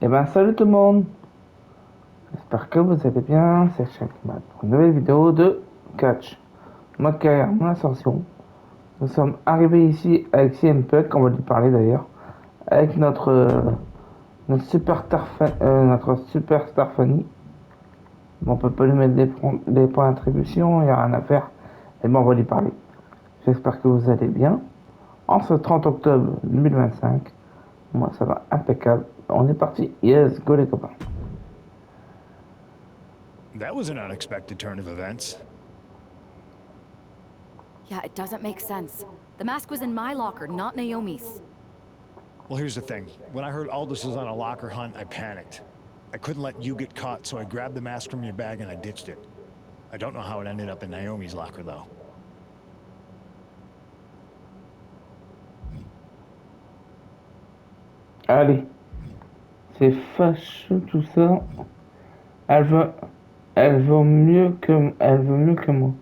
Et ben salut tout le monde, j'espère que vous allez bien, c'est Shakmat pour une nouvelle vidéo de catch. Mode carrière, mon ascension. Nous sommes arrivés ici avec CM Punk, on va lui parler d'ailleurs, avec notre superstar Fanny. Bon, on peut pas lui mettre des points d'attribution, il n'y a rien à faire. Et bon, on va lui parler. J'espère que vous allez bien. En ce 30 octobre 2025, moi ça va impeccable. On est parti, yes, go les copains. That was an unexpected turn of events. Yeah, it doesn't make sense. The mask was in my locker, not Naomi's. Well, here's the thing. When I heard Aldous was on a locker hunt, I panicked. I couldn't let you get caught, so I grabbed the mask from your bag and I ditched it. I don't know how it ended up in Naomi's locker, though. Allez, c'est fâcheux tout ça. Elle veut mieux que moi.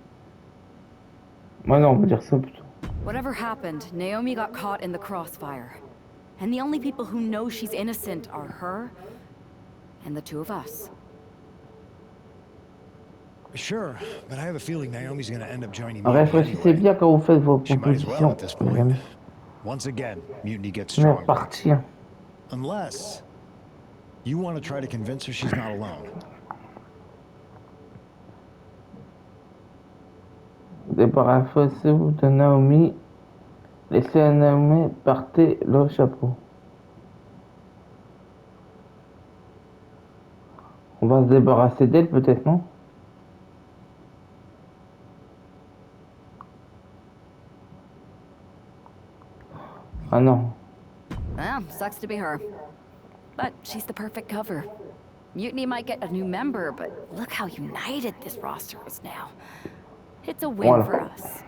Moi non, on va dire ça plutôt. Whatever happened, Naomi got caught in the crossfire. And the only people who know she's innocent are her and the two of us. Sure, but I have a feeling Naomi's gonna end up joining me. Réfléchissez bien quand vous faites vos She might as well propositions. at this point. Once again, Mutiny gets Mais stronger. partir. Unless you want to try to convince her she's not alone. Débarrassez-vous de Naomi. Laissez Naomi partir le chapeau. On va se débarrasser d'elle peut-être, non? Ah non. Well, sucks to be her. But she's the perfect cover. Mutiny might get a new member, but look how united this roster is now. It's a win for us.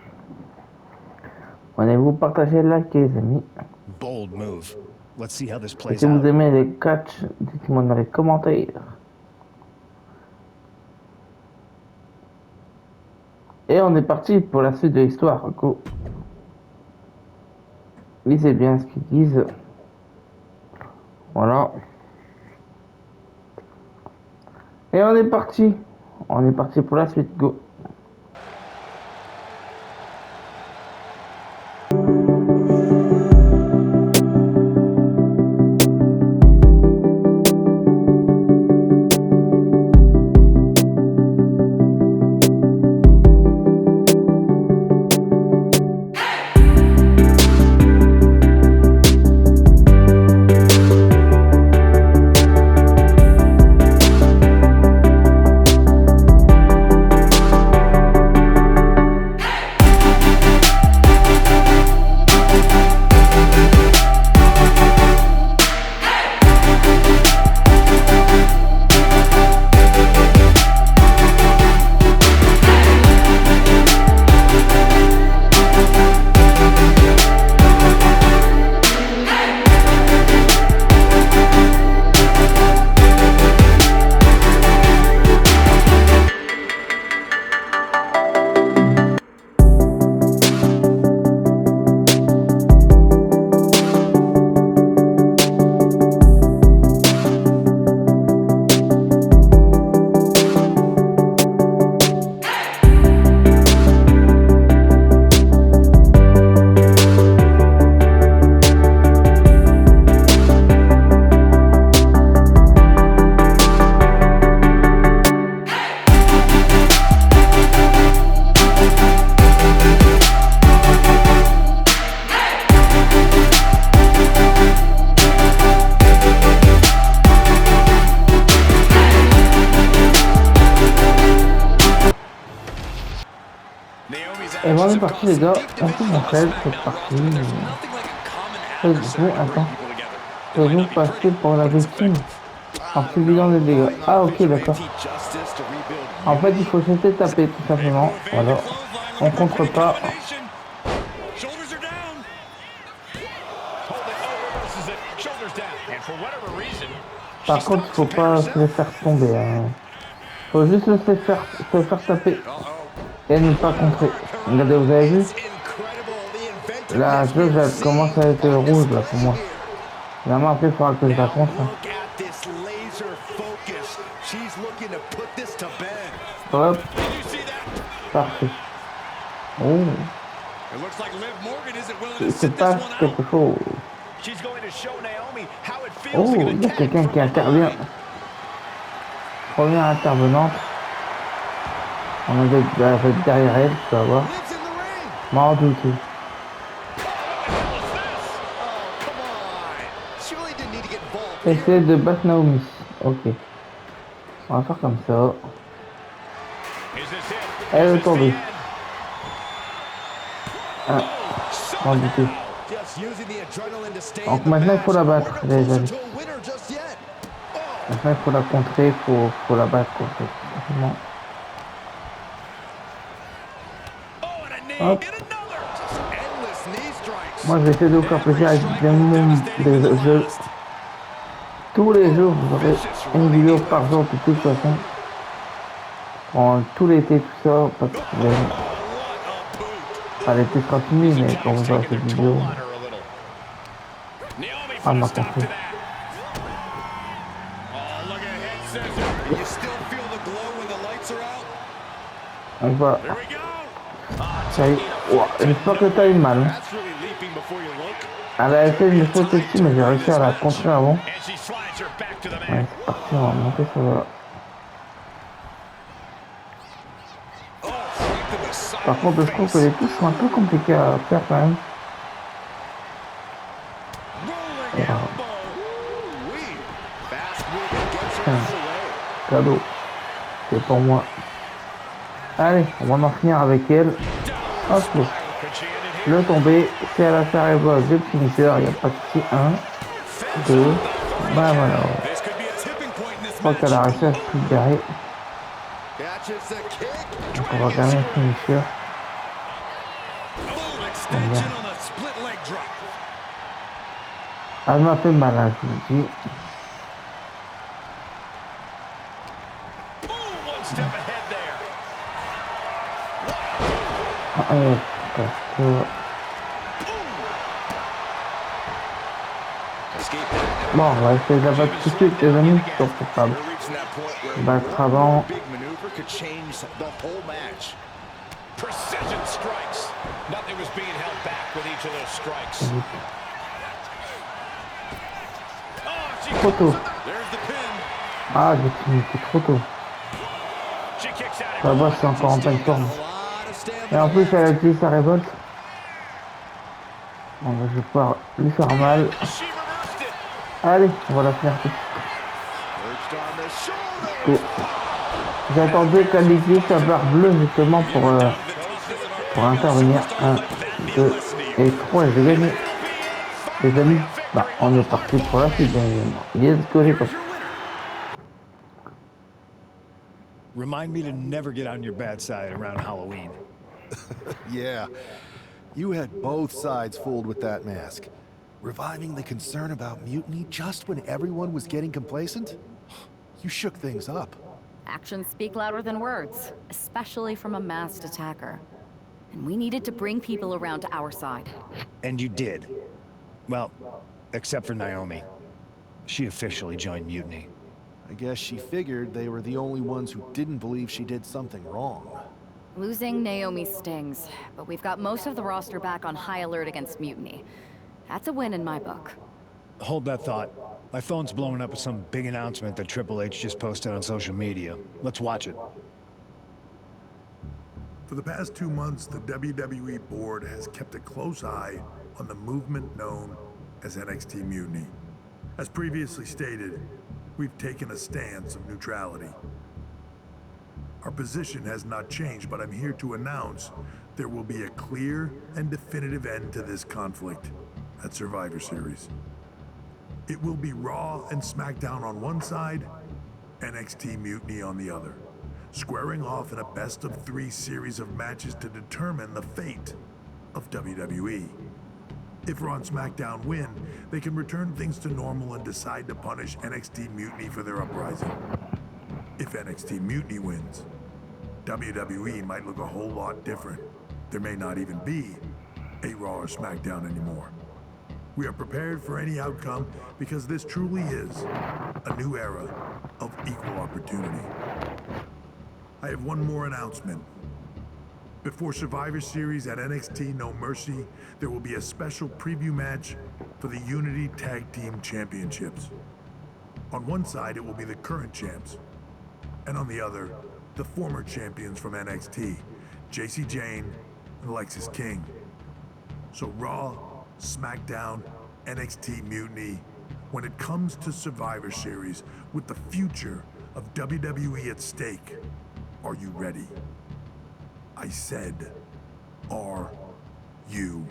Allez-vous partager, liker les amis. Bold move. Let's see how this Et plays si vous out. aimez les catchs, dites-moi dans les commentaires. Et on est parti pour la suite de l'histoire. Go. Lisez bien ce qu'ils disent. Voilà. Et on est parti. On est parti pour la suite. Go. Et bon, on est parti les gars, on fait mon fait, c'est parti. Bon, attends. Pouvez-vous passer pour la victime en subissant des dégâts? Ah ok, d'accord. En fait, il faut jeter taper tout simplement. Voilà. On contre pas. Par contre, il faut pas se les faire tomber. Faut juste se faire taper et ne pas contrer. Regardez, vous avez vu? La jauge elle commence à être rouge là pour moi. Finalement après il faudra que je la contre. Hop. Parfait. Oh. Il se passe quelque chose. Oh, il y a quelqu'un qui intervient. Première intervenante. On va être derrière elle, tu vas voir. M'en douter. Essayer de battre Naomi. Ok. On va faire comme ça. Elle est tombée. Ah, m'en douter. Donc maintenant il faut la battre, les amis. Maintenant il faut la contrer, faut la battre quoi. Hop. Moi je vais essayer de vous faire plaisir avec des jeux. Tous les jours, vous aurez une vidéo par jour de toute façon. Pendant tout l'été, tout ça, pas de problème. Enfin, l'été sera fini, mais quand vous aurez cette vidéo. Ah, m'a compris. On va. Ça y est. Wow, j'espère que t'as eu mal. Hein. Elle a essayé de me sauter dessus, mais j'ai réussi à la contrer avant. Ouais, c'est parti, on va monter sur le... Par contre, je trouve que les touches sont un peu compliquées à faire quand même. Cadeau. C'est pour moi. Allez, on va en finir avec elle. Hop. Le tomber. Si elle a fait arriver à deux finisseurs, il n'y a pas de souci. 1, 2. Bah voilà. Je crois qu'elle a réussi à se libérer. Donc on va quand même finir. Elle m'a fait mal, hein, je vous dis. Bon, on va essayer de la battre tout de suite, les amis, sur ce table. Battre avant. Trop tôt. Ah, j'ai fini, c'est trop tôt. Là-bas, c'est encore en pleine forme. Et en plus, elle a utilisé sa révolte. Bon, bah, je vais pouvoir lui faire mal. Allez, on va la finir tout de suite. J'attendais qu'elle utilise sa barre bleue justement pour intervenir. 1, 2 et 3, et j'ai gagné. Les amis, bah, on est parti pour la suite, bien évidemment. Let's go, les copains. Remind me to never get on your bad side around Halloween. Yeah, you had both sides fooled with that mask. Reviving the concern about mutiny just when everyone was getting complacent? You shook things up. Actions speak louder than words, especially from a masked attacker. And we needed to bring people around to our side. And you did. Well, except for Naomi. She officially joined Mutiny. I guess she figured they were the only ones who didn't believe she did something wrong. Losing Naomi stings, but we've got most of the roster back on high alert against Mutiny. That's a win in my book. Hold that thought. My phone's blowing up with some big announcement that Triple H just posted on social media. Let's watch it. For the past 2 months, the WWE board has kept a close eye on the movement known as NXT Mutiny. As previously stated, we've taken a stance of neutrality. Our position has not changed, but I'm here to announce there will be a clear and definitive end to this conflict at Survivor Series. It will be Raw and SmackDown on one side, NXT Mutiny on the other, squaring off in a best-of-3 series of matches to determine the fate of WWE. If Raw and SmackDown win, they can return things to normal and decide to punish NXT Mutiny for their uprising. If NXT Mutiny wins, WWE might look a whole lot different. There may not even be a Raw or SmackDown anymore. We are prepared for any outcome because this truly is a new era of equal opportunity. I have one more announcement. Before Survivor Series at NXT No Mercy, there will be a special preview match for the Unity Tag Team Championships. On one side, it will be the current champs, and on the other, the former champions from NXT, JC Jane and Alexis King. So Raw, SmackDown, NXT Mutiny, when it comes to Survivor Series, with the future of WWE at stake, are you ready? I said, are you?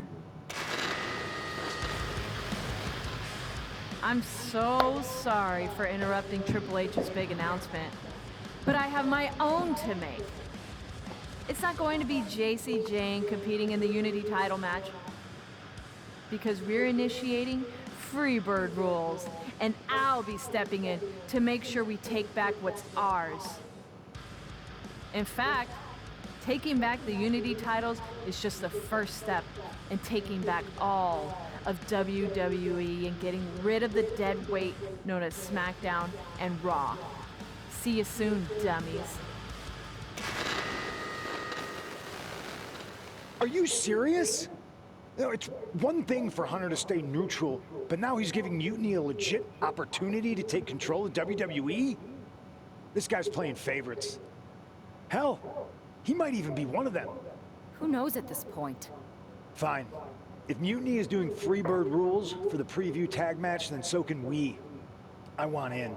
I'm so sorry for interrupting Triple H's big announcement, but I have my own to make. It's not going to be JC Jane competing in the Unity title match, because we're initiating Freebird rules, and I'll be stepping in to make sure we take back what's ours. In fact, taking back the Unity titles is just the first step in taking back all of WWE and getting rid of the dead weight known as SmackDown and Raw. See you soon, dummies. Are you serious? You know, it's one thing for Hunter to stay neutral, but now he's giving Mutiny a legit opportunity to take control of WWE? This guy's playing favorites. Hell, he might even be one of them. Who knows at this point? Fine. If Mutiny is doing Freebird rules for the preview tag match, then so can we. I want in.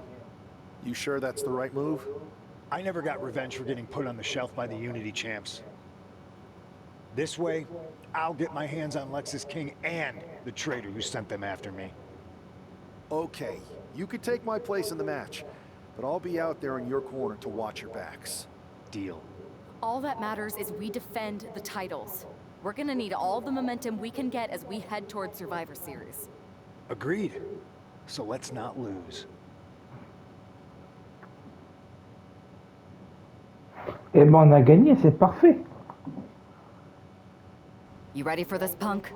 You sure that's the right move? I never got revenge for getting put on the shelf by the Unity champs. This way, I'll get my hands on Lexis King and the traitor who sent them after me. Okay, you could take my place in the match, but I'll be out there in your corner to watch your backs. Deal. All that matters is we defend the titles. We're gonna need all the momentum we can get as we head towards Survivor Series. Agreed. So let's not lose. Eh ben, on a gagné, c'est parfait. You ready for this, punk?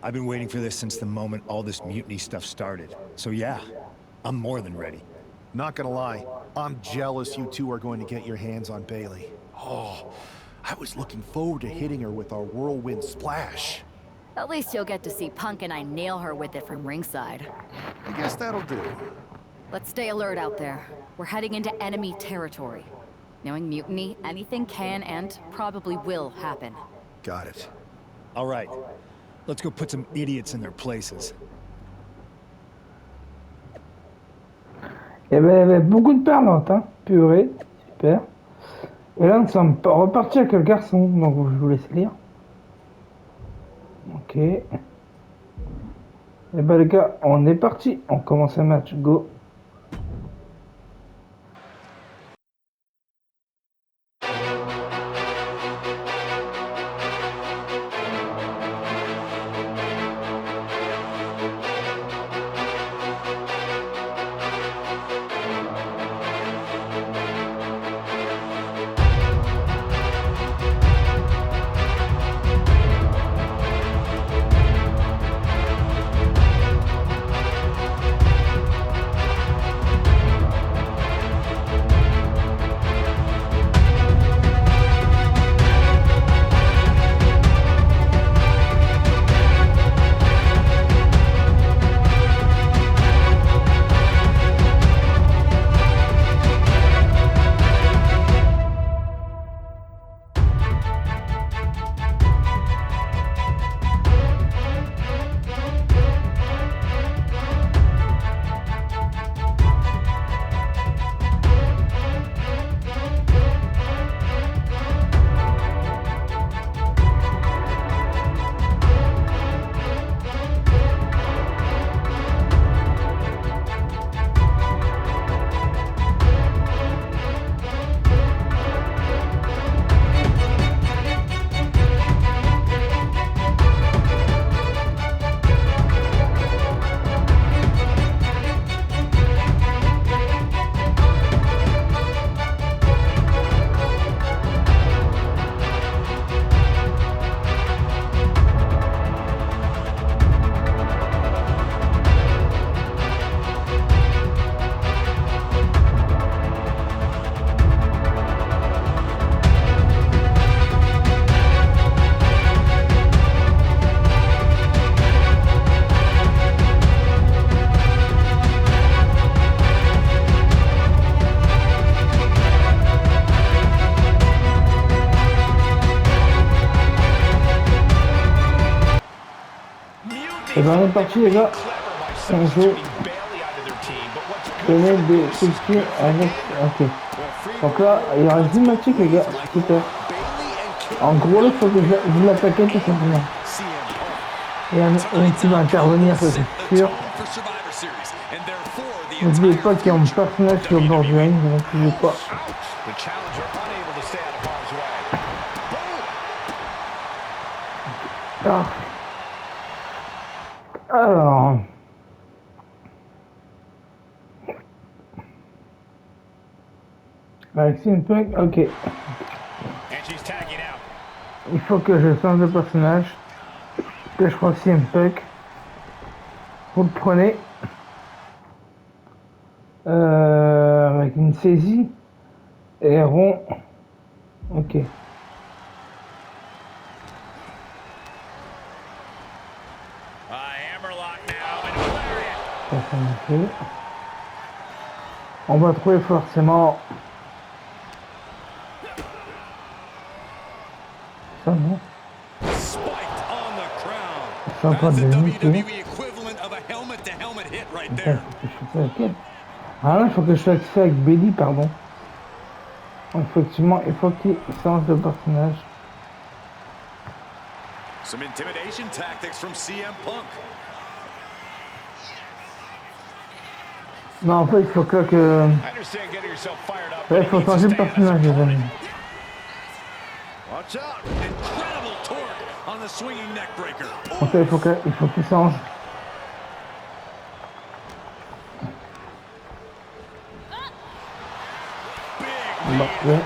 I've been waiting for this since the moment all this Mutiny stuff started. So yeah, I'm more than ready. Not gonna lie, I'm jealous you two are going to get your hands on Bailey. Oh, I was looking forward to hitting her with our whirlwind splash. At least you'll get to see Punk and I nail her with it from ringside. I guess that'll do. Let's stay alert out there. We're heading into enemy territory. Knowing Mutiny, anything can and probably will happen. Got it. All right, let's go put some idiots in their places. Eh ben, il y avait beaucoup de perlantes, hein. Purée, super. Et là, nous sommes repartis avec le garçon, donc je vous laisse lire. Ok. Eh ben, les gars, on est parti. On commence un match. Go. Et ben on est parti les gars. On joue. Donner des coups de pied avec. Ok. Donc là, il y aura une cinématique les gars. Super. En gros là, il faut que je l'attaque tout simplement. Et un qui va intervenir, ça c'est sûr. N'oubliez pas qu'il y a un personnage sur le bord du ring, donc n'oubliez pas. Ah. Alors. Avec CM Punk, ok. Il faut que je change de personnage. Que je crois CM Punk. Vous le prenez. Avec une saisie. Et rond. Ok. On va trouver forcément. Ça non. Ça pas de limite. Ah là, il faut que je fasse ça avec Belly, pardon. Donc, effectivement, il faut qu'il change de personnage. Some intimidation tactics from CM Punk. Non, en fait, il faut que... Ouais, il faut changer de personnage, les amis. En fait, il faut qu'il change. Bon, ouais.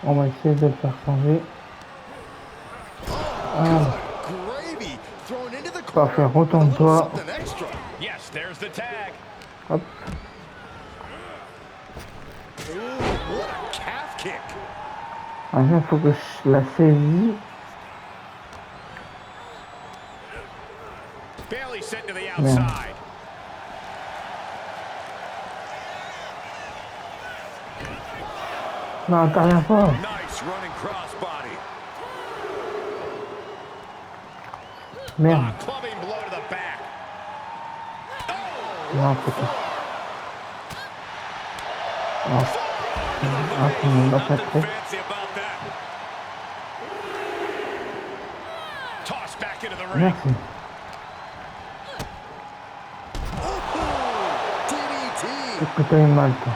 On va essayer de le faire changer. Ah. Parfait, retourne-toi. Hop. Maintenant, il faut que je la saisis. Merde. Non, t'as rien pas. Merde. Non, c'est pas. Non. Ah, on l'a pas trop. Merci. Qu'est-ce que t'as eu mal, toi?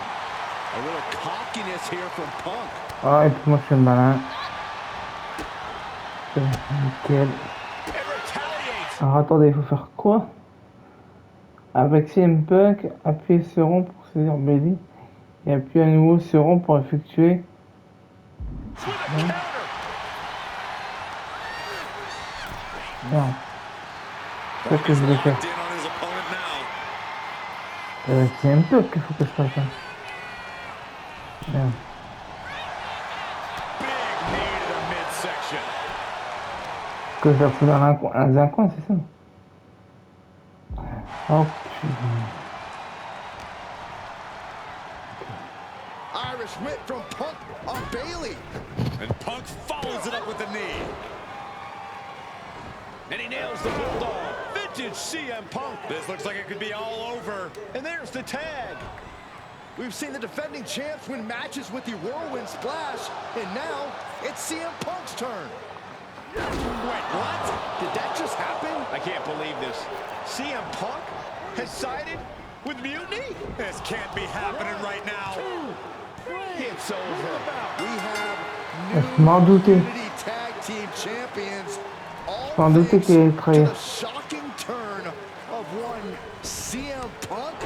Ah, et puis moi, je suis le malin. C'est nickel. Alors, attendez, il faut faire quoi? Avec CM Punk, appuyez sur rond pour saisir Belly. Et appuyez à nouveau sur rond pour effectuer. Merde. C'est ce que je voulais faire. C'est un peu qu'il faut que je fasse ça. Merde. Que je la fous dans un coin, c'est ça? Oh putain. Irish whip from Punk on Bailey. And Punk follows it up with the knee. And he nails the bulldog. Vintage CM Punk. This looks like it could be all over. And there's the tag. We've seen the defending champs win matches with the whirlwind splash. And now it's CM Punk's turn. Wait, what? Did that just happen? I can't believe this. CM Punk has sided with Mutiny? This can't be happening right now. It's over. We have new Unity Tag Team Champions. All thanks to the shocking turn of one CM Punk.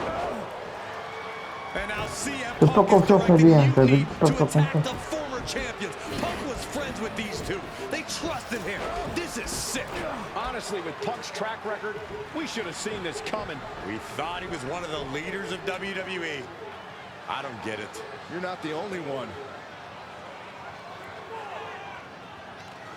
And now CM Punk is going to attack the former champions. Punk was friends with these two. They trusted him. This is sick. Honestly, with Punk's track record, we should have seen this coming. We thought he was one of the leaders of WWE. I don't get it. You're not the only one.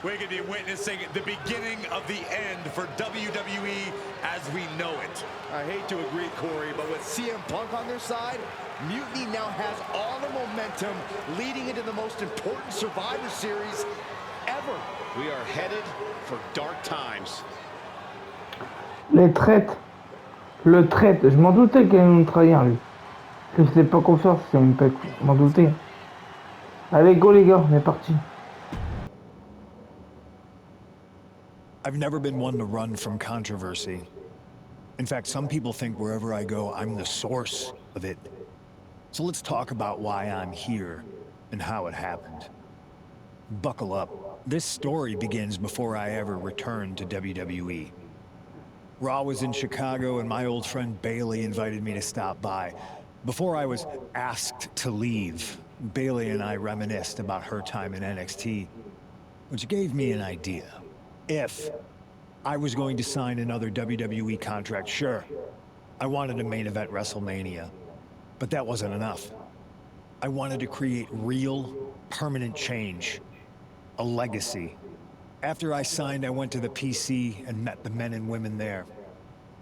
We could be witnessing the beginning of the end for WWE as we know it. I hate to agree, Corey, but with CM Punk on their side, Mutiny now has all the momentum leading into the most important Survivor Series ever. We are headed for dark times. Les traites. Le traite. Je m'en doutais qu'il allait nous trahir, lui. Que je faisais pas confiance, c'est une pec. Je m'en doutais. Allez, go les gars, on est parti. I've never been one to run from controversy. In fact, some people think wherever I go, I'm the source of it. So let's talk about why I'm here and how it happened. Buckle up. This story begins before I ever returned to WWE. Raw was in Chicago and my old friend Bailey invited me to stop by. Before I was asked to leave, Bailey and I reminisced about her time in NXT, which gave me an idea. If I was going to sign another WWE contract, sure, I wanted to main event WrestleMania, but that wasn't enough. I wanted to create real, permanent change, a legacy. After I signed, I went to the PC and met the men and women there.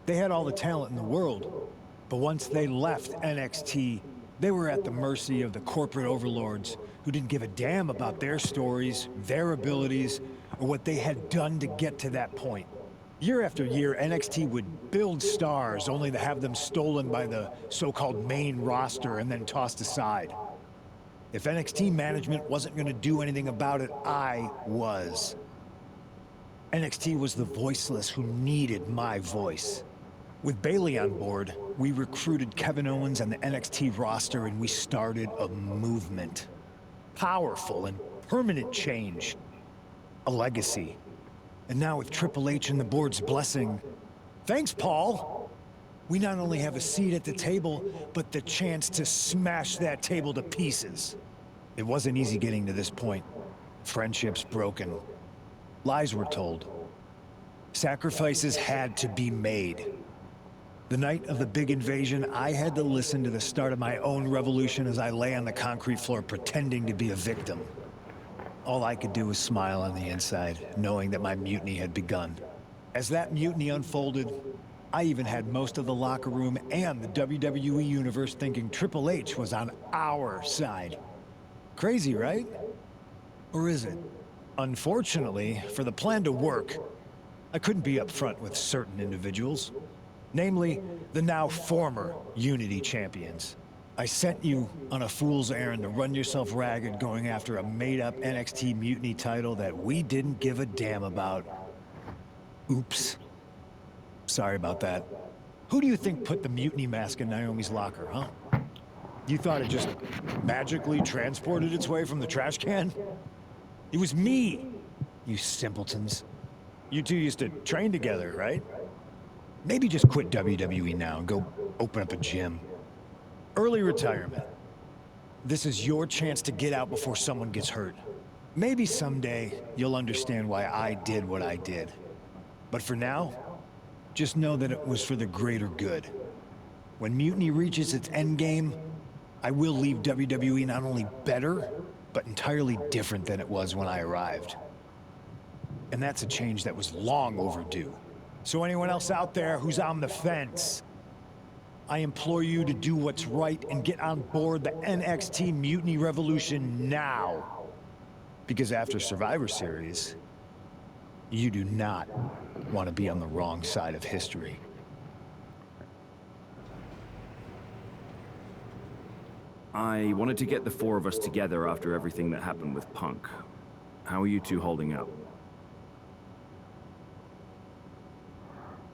They had all the talent in the world, but once they left NXT, they were at the mercy of the corporate overlords who didn't give a damn about their stories, their abilities, or what they had done to get to that point. Year after year, NXT would build stars only to have them stolen by the so-called main roster and then tossed aside. If NXT management wasn't going to do anything about it, I was. NXT was the voiceless who needed my voice. With Bailey on board, we recruited Kevin Owens and the NXT roster and we started a movement. Powerful and permanent change. A legacy. And now with Triple H and the board's blessing, thanks, Paul! We not only have a seat at the table, but the chance to smash that table to pieces. It wasn't easy getting to this point. Friendships broken. Lies were told. Sacrifices had to be made. The night of the big invasion, I had to listen to the start of my own revolution as I lay on the concrete floor pretending to be a victim. All I could do was smile on the inside, knowing that my mutiny had begun. As that mutiny unfolded, I even had most of the locker room and the WWE Universe thinking Triple H was on our side. Crazy, right? Or is it? Unfortunately, for the plan to work, I couldn't be upfront with certain individuals. Namely, the now former Unity champions. I sent you on a fool's errand to run yourself ragged going after a made-up NXT Mutiny title that we didn't give a damn about. Oops. Sorry about that. Who do you think put the Mutiny mask in Naomi's locker, huh? You thought it just magically transported its way from the trash can? It was me, you simpletons. You two used to train together, right? Maybe just quit WWE now and go open up a gym. Early retirement. This is your chance to get out before someone gets hurt. Maybe someday you'll understand why I did what I did. But for now, just know that it was for the greater good. When Mutiny reaches its endgame, I will leave WWE not only better, but entirely different than it was when I arrived. And that's a change that was long overdue. So anyone else out there who's on the fence, I implore you to do what's right and get on board the NXT Mutiny Revolution now. Because after Survivor Series, you do not want to be on the wrong side of history. I wanted to get the four of us together after everything that happened with Punk. How are you two holding up?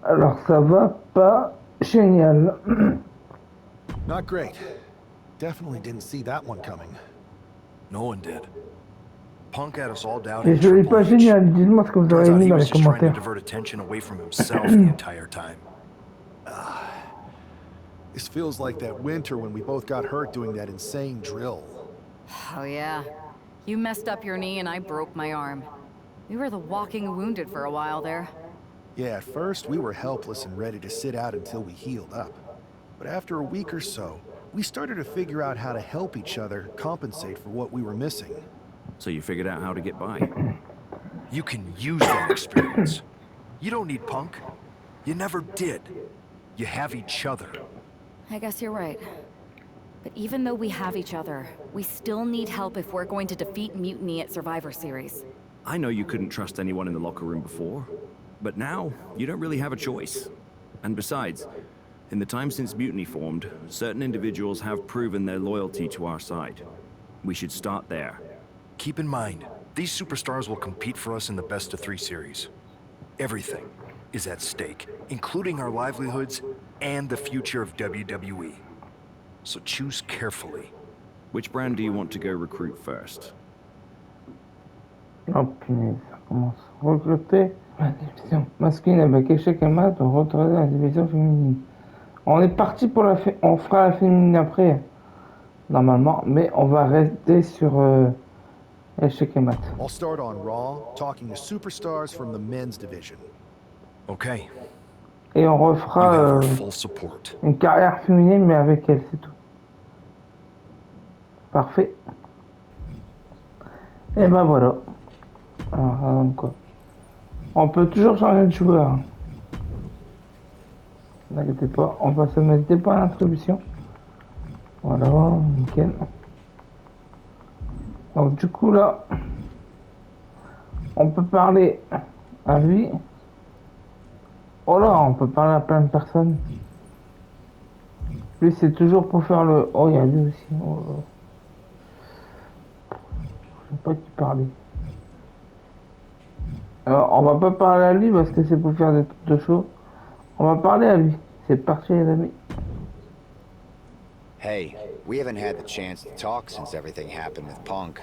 Alors ça va pas génial. Not great. Definitely didn't see that one coming. No one did. Punk had us all Et doubting je l'ai Triple pas H. génial, dites-moi ce que vous Turns avez out mis he dans was les just trying to commentaires. divert attention away from himself the entire time. This feels like that winter when we both got hurt doing that insane drill. Oh yeah. You messed up your knee and I broke my arm. We were the walking wounded for a while there. Yeah, at first we were helpless and ready to sit out until we healed up. But after a week or so, we started to figure out how to help each other compensate for what we were missing. So you figured out how to get by. You can use that experience. You don't need Punk. You never did. You have each other. I guess you're right. But even though we have each other, we still need help if we're going to defeat Mutiny at Survivor Series. I know you couldn't trust anyone in the locker room before, but now you don't really have a choice. And besides, in the time since Mutiny formed, certain individuals have proven their loyalty to our side. We should start there. Keep in mind, these superstars will compete for us in the best-of-3 series. Everything is at stake, including our livelihoods and the future of WWE. So choose carefully. Which brand do you want to go recruit first? Oh punaise, ça commence. Recruter la division masculine avec échec et mat pour retourner la division féminine. On est parti pour on fera la féminine après, normalement, mais on va rester sur échec et mat. I'll start on Raw, talking to superstars from the men's division. Okay. Et on You have refera our full support. une carrière féminine, mais avec elle, c'est tout. Parfait. Et ben voilà. Alors, ça donne quoi? On peut toujours changer de joueur. N'inquiétez pas, on va se mettre pas à l'introduction. Voilà, nickel. Donc du coup là, on peut parler à lui. Oh là, on peut parler à plein de personnes. Lui c'est toujours pour faire le... Oh, il y a lui aussi. Oh, là. Je sais pas qui parler. Alors, on va pas parler à lui parce que c'est pour faire des trucs de show. On va parler à lui. C'est parti les amis. Hey, we haven't had the chance to talk since everything happened with Punk.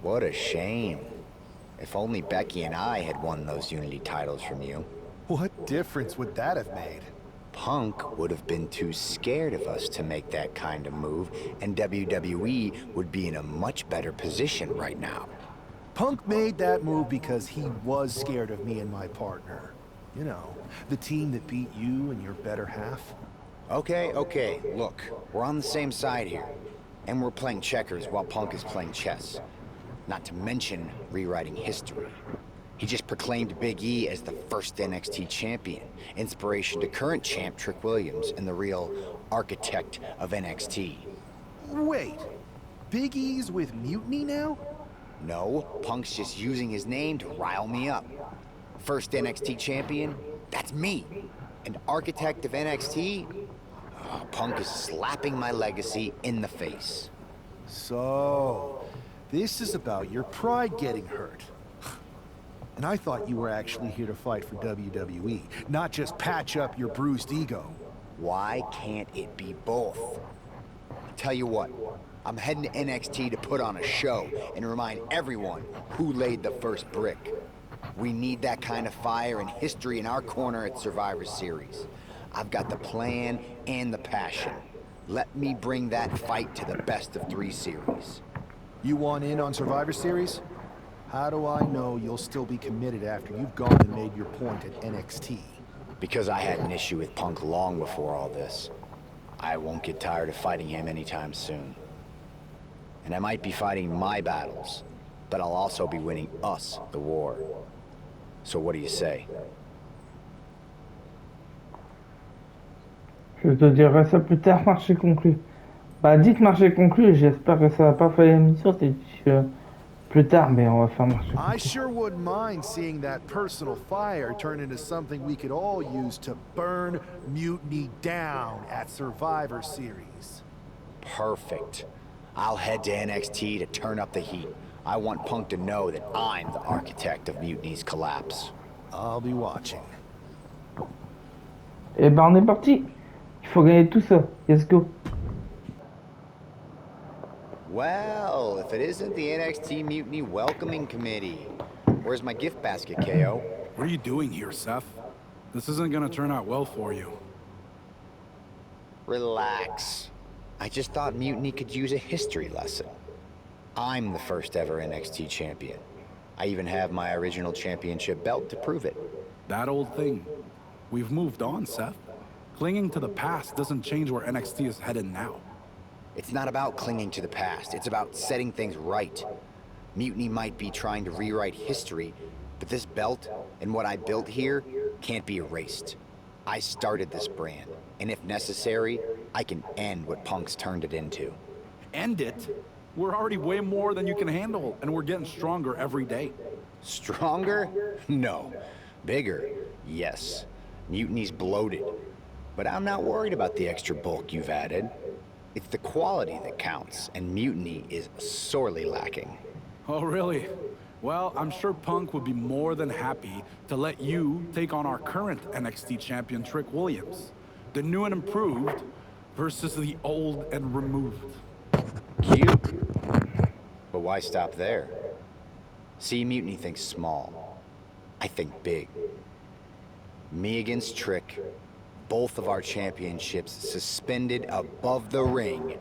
What a shame. If only Becky and I had won those Unity titles from you. What difference would that have made? Punk would have been too scared of us to make that kind of move, and WWE would be in a much better position right now. Punk made that move because he was scared of me and my partner. You know, the team that beat you and your better half. Okay, look, we're on the same side here. And we're playing checkers while Punk is playing chess. Not to mention rewriting history. He just proclaimed Big E as the first NXT champion, inspiration to current champ Trick Williams and the real architect of NXT. Wait, Big E's with Mutiny now? No, Punk's just using his name to rile me up. First NXT champion? That's me. And architect of NXT? Oh, Punk is slapping my legacy in the face. So, this is about your pride getting hurt. And I thought you were actually here to fight for WWE, not just patch up your bruised ego. Why can't it be both? Tell you what, I'm heading to NXT to put on a show and remind everyone who laid the first brick. We need that kind of fire and history in our corner at Survivor Series. I've got the plan and the passion. Let me bring that fight to the best-of-3 series. You want in on Survivor Series? How do I know you'll still be committed after you've gone and made your point at NXT? Because I had an issue with Punk long before all this. I won't get tired of fighting him anytime soon. And I might be fighting my battles, but I'll also be winning us the war. So what do you say? Je te dirai ça plus tard, marché conclu. Bah dites marché conclu, j'espère que ça va pas faire l'émission, c'est plus tard, mais on va faire marché conclu. I sure wouldn't mind seeing that personal fire turn into something we could all use to burn Mutiny down at Survivor Series. Perfect. I'll head to NXT to turn up the heat. I want Punk to know that I'm the architect of Mutiny's collapse. I'll be watching. Et ben on est parti. Il faut gagner tout ça. Let's go. Well, if it isn't the NXT Mutiny Welcoming Committee. Where's my gift basket, KO? What are you doing here, Seth? This isn't gonna turn out well for you. Relax. I just thought Mutiny could use a history lesson. I'm the first ever NXT champion. I even have my original championship belt to prove it. That old thing. We've moved on, Seth. Clinging to the past doesn't change where NXT is headed now. It's not about clinging to the past. It's about setting things right. Mutiny might be trying to rewrite history, but this belt and what I built here can't be erased. I started this brand, and if necessary, I can end what Punk's turned it into. End it? We're already way more than you can handle, and we're getting stronger every day. Stronger? No. Bigger? Yes. Mutiny's bloated. But I'm not worried about the extra bulk you've added. It's the quality that counts, and Mutiny is sorely lacking. Oh, really? Well, I'm sure Punk would be more than happy to let you take on our current NXT champion, Trick Williams. The new and improved versus the old and removed. Cute. But why stop there? See, Mutiny thinks small. I think big. Me against Trick, both of our championships suspended above the ring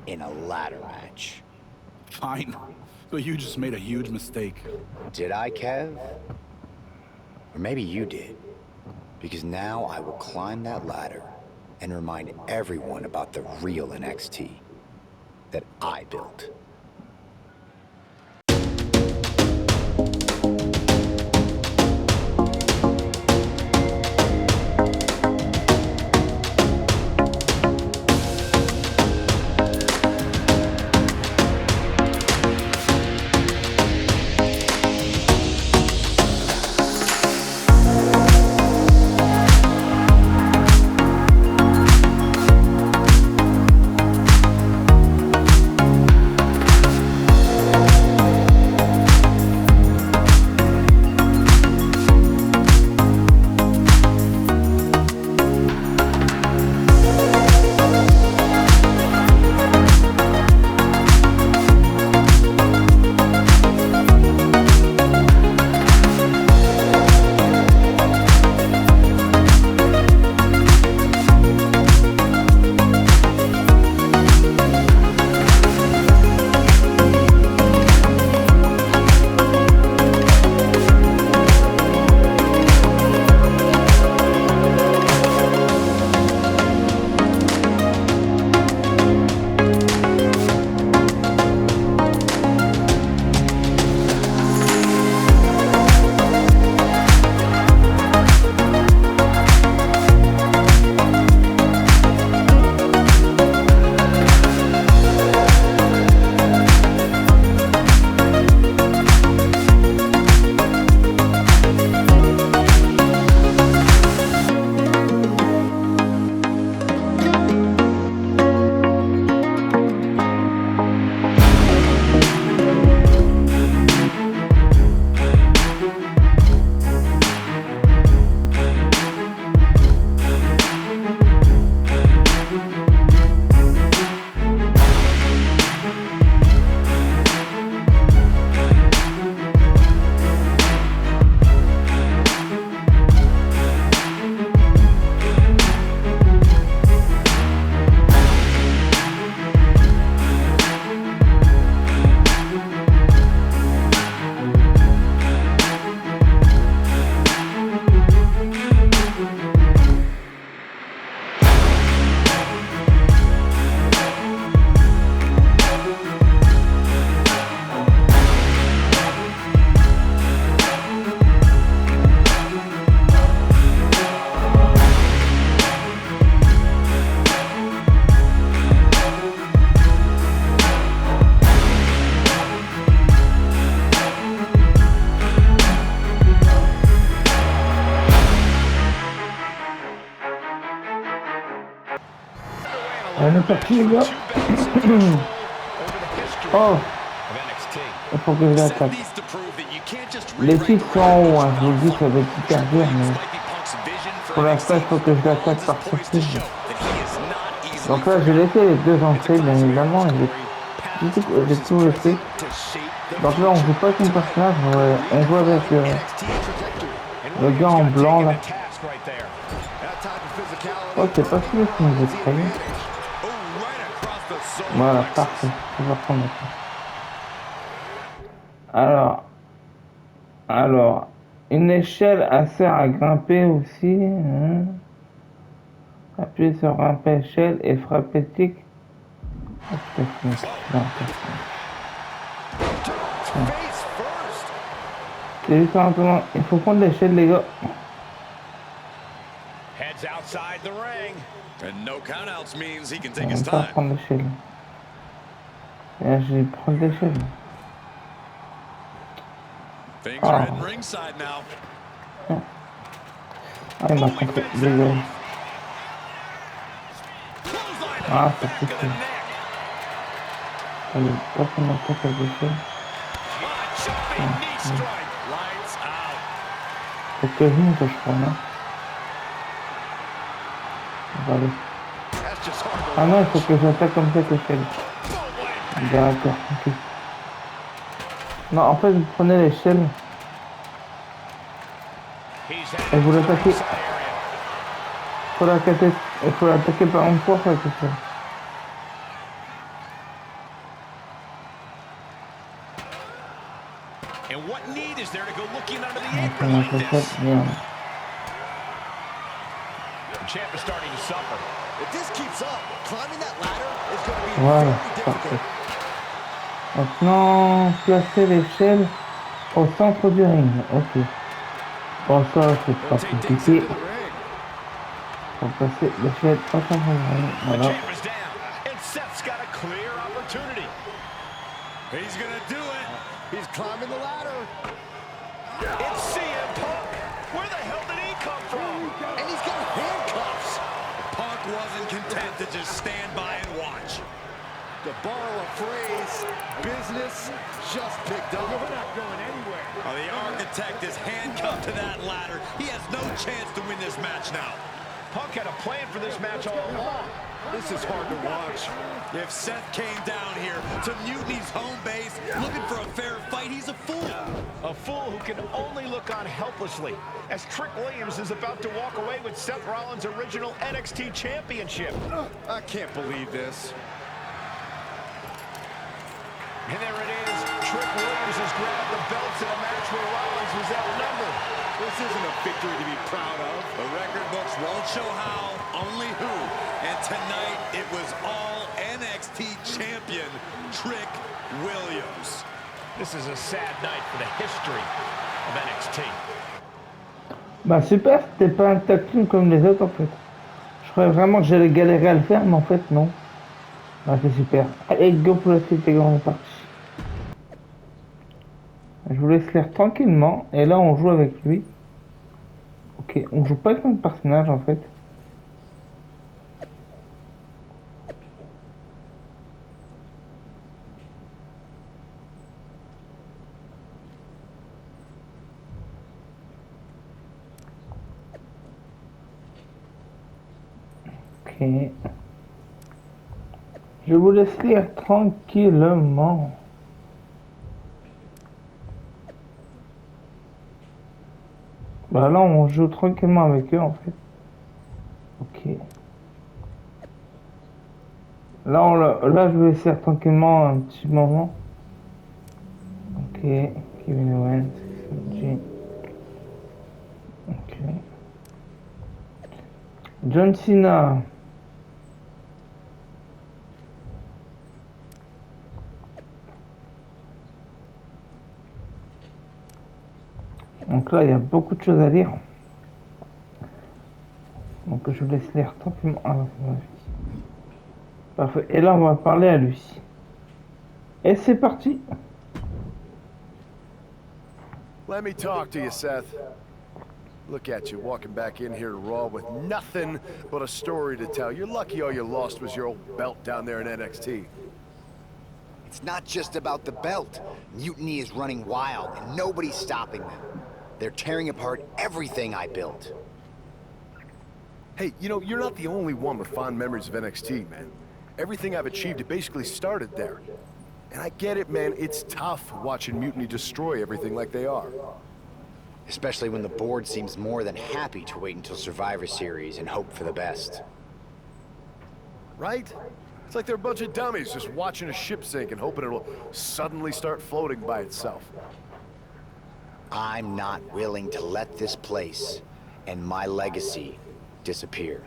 in a ladder match. Fine, but you just made a huge mistake. Did I, Kev? Or maybe you did. Because now I will climb that ladder and remind everyone about the real NXT that I built. On est parti les gars. Oh, il faut que je l'attaque. Les titres sont en haut, hein. Je vous le dis, ça va être hyper dur, mais pour l'instant il faut que je l'attaque par surprise. Donc là j'ai laissé les deux entrées bien évidemment, j'ai tout laissé. Donc là on joue pas avec mon personnage, on joue avec le gars en blanc là. Oh, c'est pas celui qui nous est créé. Voilà, parfait. On va prendre ça. Alors, une échelle sert à grimper aussi. Hein. Appuyez sur grimper échelle et frapper tic. C'est juste simplement, il faut prendre l'échelle les gars. Heads outside the ring, and no countouts means he can take On his va time. prendre l'échelle. Et là, je vais prendre l'échelle. Things are heading ringside now. Ah, il m'a compris. Désolé. Ah, ça fait cool. Allez, hop, on a fait quelque chose. Faut que je monte, je crois, non? On va aller. Ah non, il faut que j'attaque comme cette échelle. D'accord, ok. Non, en fait, vous prenez l'échelle. Et vous l'attaquez. Il faut l'attaquer par une fois, cette échelle. And what need is there to go looking under the On apron a like fait this? ça, bien. The champ is starting to suffer. If this keeps up, climbing that ladder is going to be Voilà, very parfait. difficult. Maintenant, placer l'échelle au centre du ring. Ok. Bon, ça, c'est pas Rotate things compliqué. into the ring. Faut placer l'échelle au centre du ring. The Voilà. champ is down, and Seth's got a clear opportunity. He's going to do it. He's climbing the ladder. It's CM Punk. Where the hell did he come from? And he's got handcuffs. Punk wasn't content to just stand by and watch. To borrow a phrase, business just picked up. We're not going anywhere. Oh, the architect is handcuffed to that ladder. He has no chance to win this match now. Punk had a plan for this match all along. This is hard to watch. If Seth came down here to Mutiny's home base looking for a fair fight, he's a fool. A fool who can only look on helplessly as Trick Williams is about to walk away with Seth Rollins' original NXT championship. I can't believe this. And there it is. Trick Williams has grabbed the belts in a match where Rollins was outnumbered. This isn't a victory to be proud of. The record books won't show how, only who. And tonight, it was all NXT champion Trick Williams. This is a sad night for the history of NXT. Bah super, c'était pas un tag team comme les autres en fait. Je croyais vraiment que j'allais galérer à le faire, mais en fait non. Bah c'est super. Allez, go pour la suite, les gars, on est parti. Je vous laisse lire tranquillement, et là on joue avec lui. Ok, on joue pas avec notre personnage en fait. Ok. Je vous laisse lire tranquillement. Bah là on joue tranquillement avec eux en fait. Ok. Là je vais laisser tranquillement un petit moment. Ok. Kevin Owens. Ok. John Cena. Donc là, il y a beaucoup de choses à lire. Donc je vous laisse lire tranquillement. Ah, parfait. Et là, on va parler à lui. Et c'est parti. Let me talk to you, Seth. Look at you walking back in here to Raw with nothing but a story to tell. You're lucky all you lost was your old belt down there in NXT. It's not just about the belt. Mutiny is running wild, and nobody's stopping them. They're tearing apart everything I built. Hey, you know, you're not the only one with fond memories of NXT, man. Everything I've achieved, it basically started there. And I get it, man, it's tough watching Mutiny destroy everything like they are. Especially when the board seems more than happy to wait until Survivor Series and hope for the best. Right? It's like they're a bunch of dummies just watching a ship sink and hoping it'll suddenly start floating by itself. I'm not willing to let this place and my legacy disappear.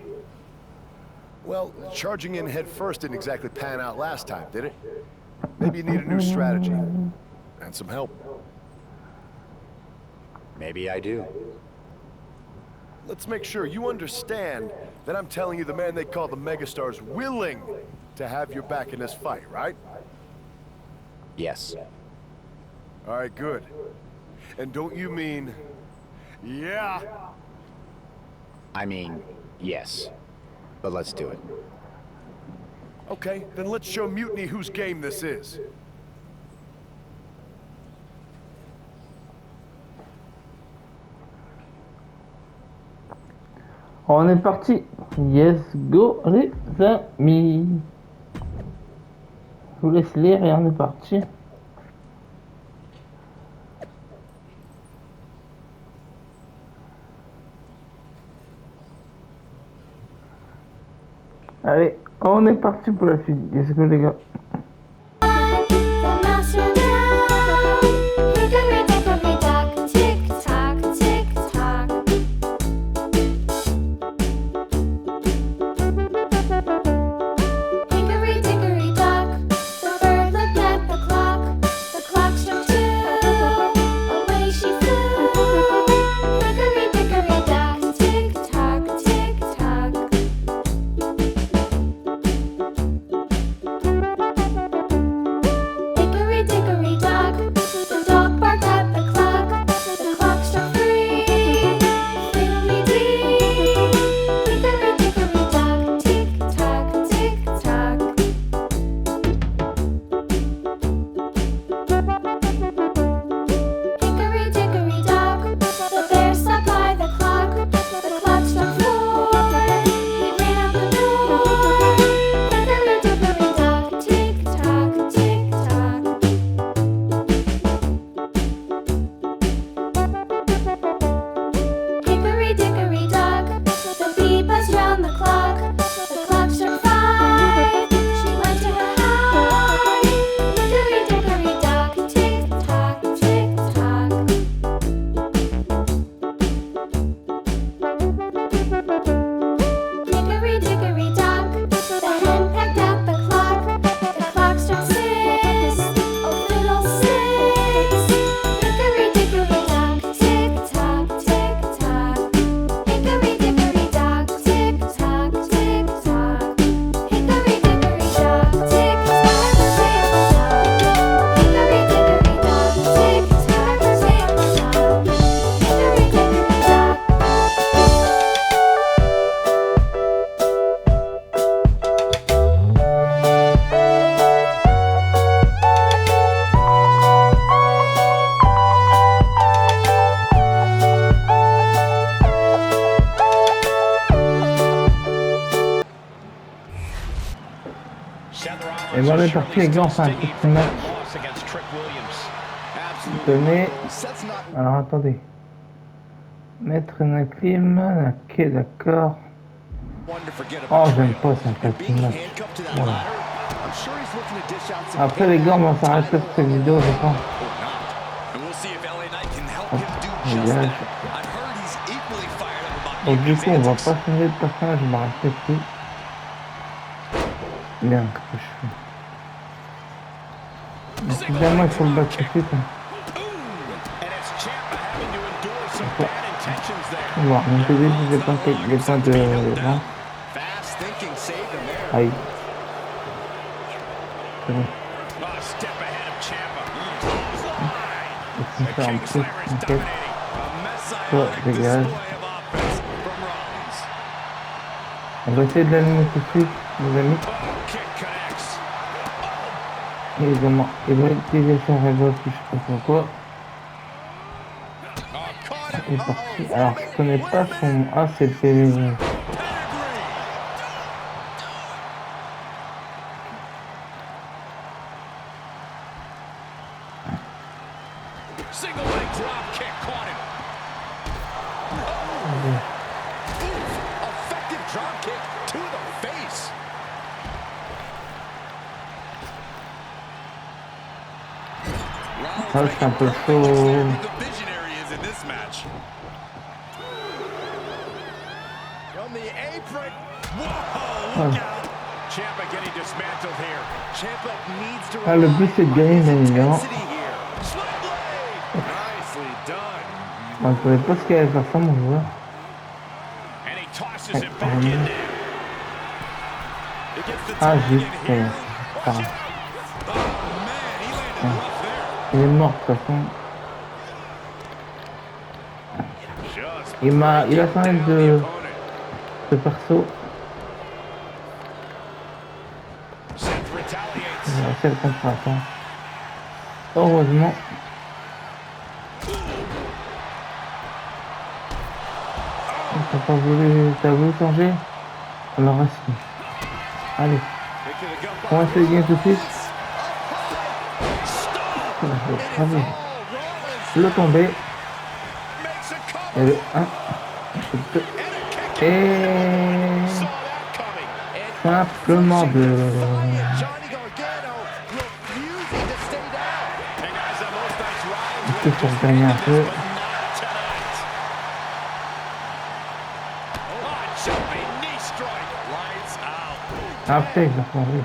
Well, charging in head first didn't exactly pan out last time, did it? Maybe you need a new strategy. And some help. Maybe I do. Let's make sure you understand that I'm telling you the man they call the megastar's willing to have your back in this fight, right? Yes. All right, good. And don't you mean... yeah? I mean, yes. But let's do it. Okay, then let's show Mutiny whose game this is. On est parti. Yes, go les amis. Je vous laisse lire et on est parti. Allez, on est parti pour la suite. Yes, go les gars. Et voilà, on est parti les gars, on fait un petit match. Tenez. Alors attendez. Mettre une clim. Ok, d'accord. Oh, j'aime pas ça, un petit match. Voilà. Après les gars, on va s'arrêter pour cette vidéo, je pense. Dégage. Donc du coup, on va pas changer de personnage, je vais m'arrêter ici. Bien, que je fais. Évidemment, il faut le battre tout de suite. On va voir, on peut dire les points de vente. Aïe. C'est bon. Et si faire un truc, t'inquiète. Toi, dégage. On va essayer de l'animer tout de suite, les amis. Évidemment, il va utiliser son réseau, je sais pas pourquoi. Il est parti. Alors, je connais pas son... Ah, c'est le Féminine. Ah, c'est un peu chaud. Ah, le but c'est de gagner les millions. Je ne savais pas ce qu'il allait faire ça, mon joueur. Ah, juste. Il est mort de toute façon. Il a changé de perso. Il a réussi à le contre-attaquer. Heureusement. T'as voulu changer? Alors reste. Allez. On va essayer de gagner tout de suite. Le tomber. Et le 1. Et simplement de. Il faut gagner un peu. Après, il va tomber.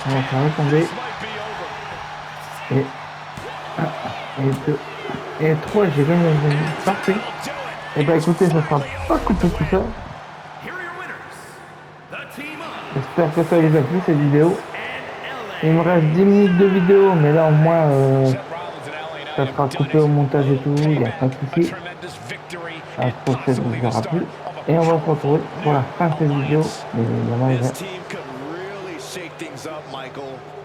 On va faire retomber. Et 1, et 2, et 3, j'ai gagné. Parfait. Et bah écoutez, ça sera pas coupé tout ça. J'espère que ça vous a plu cette vidéo. Il me reste 10 minutes de vidéo, mais là au moins ça sera coupé au montage et tout, il n'y a pas de souci. La prochaine ne verra plus. Et on va se retrouver pour la fin de cette vidéo.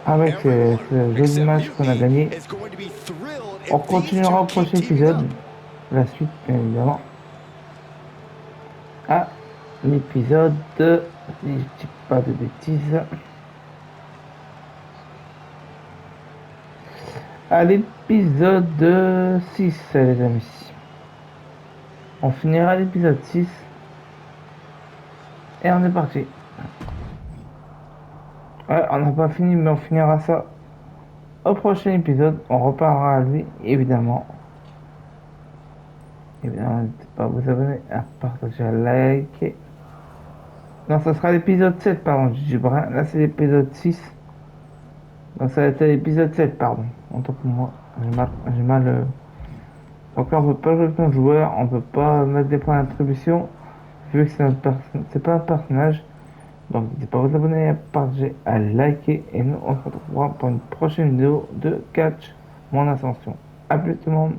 Avec ce joli match qu'on a gagné. On continuera au prochain épisode. La suite, bien évidemment. À l'épisode, si je dis pas de bêtises. À l'épisode 6, les amis. On finira l'épisode 6. Et on est parti. Ouais, on n'a pas fini, mais on finira ça au prochain épisode. On reparlera à lui, évidemment. Évidemment, n'hésitez pas à vous abonner, à partager, à liker. Non, ça sera l'épisode 7, pardon, j'ai du brin. Là, c'est l'épisode 6. Donc, ça va être l'épisode 7, pardon. Autant pour moi. J'ai mal. Donc là, on peut pas jouer avec nos joueurs, on peut pas mettre des points d'attribution. Vu que c'est pas un personnage. Donc n'hésitez pas à vous abonner, à partager, à liker. Et nous on se retrouvera pour une prochaine vidéo de Catch Mon Ascension. A plus tout le monde.